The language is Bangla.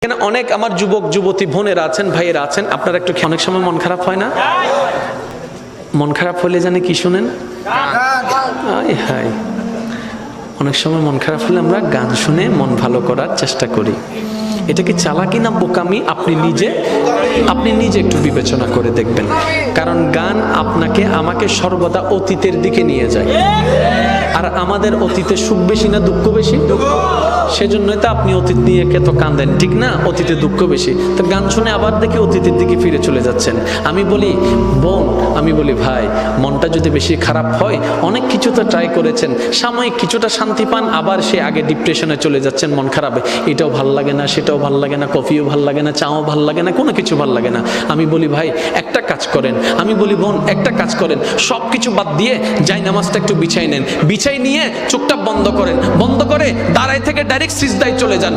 এখানে অনেক আমার যুবক যুবতী বোনেরা আছেন, ভাইয়েরা আছেন, আপনারা একটু অনেক সময় মন খারাপ হয় না? মন খারাপ হলে জানে কি শুনেন? হাই হাই, অনেক সময় মন খারাপ হলে আমরা গান শুনে মন ভালো করার চেষ্টা করি। এটা কি চালাকি না বোকামি? আপনি নিজে একটু বিবেচনা করে দেখবেন। কারণ গান আপনাকে আমাকে সর্বদা অতীতের দিকে নিয়ে যায়। আর আমাদের অতীতে সুখ বেশি না দুঃখ বেশি? সেজন্যই তো আপনি অতীত নিয়ে তো কাঁদেন, ঠিক না? অতীতে দুঃখ বেশি, তো গান শুনে আবার দেখি অতীতের দিকে ফিরে চলে যাচ্ছেন। আমি বলি বোন, আমি বলি ভাই, মনটা যদি বেশি খারাপ হয়, অনেক কিছু তো ট্রাই করেছেন, সাময়িক কিছুটা শান্তি পান, আবার সে আগে ডিপ্রেশনে চলে যাচ্ছেন। মন খারাপ, এটাও ভাল লাগে না, সেটাও ভাল লাগে না, কফিও ভাল লাগে না, চাও ভাল লাগে না, কোনো কিছু ভাল লাগে না। আমি বলি ভাই একটা কাজ করেন, আমি বলি বোন একটা কাজ করেন, সব কিছু বাদ দিয়ে যাই নামাজটা একটু বিছাই নেন, বিছাই নিয়ে চোখটা বন্ধ করেন, বন্ধ করে দাঁড়ায় থেকে ডাইরেক্ট সিজদায় চলে যান।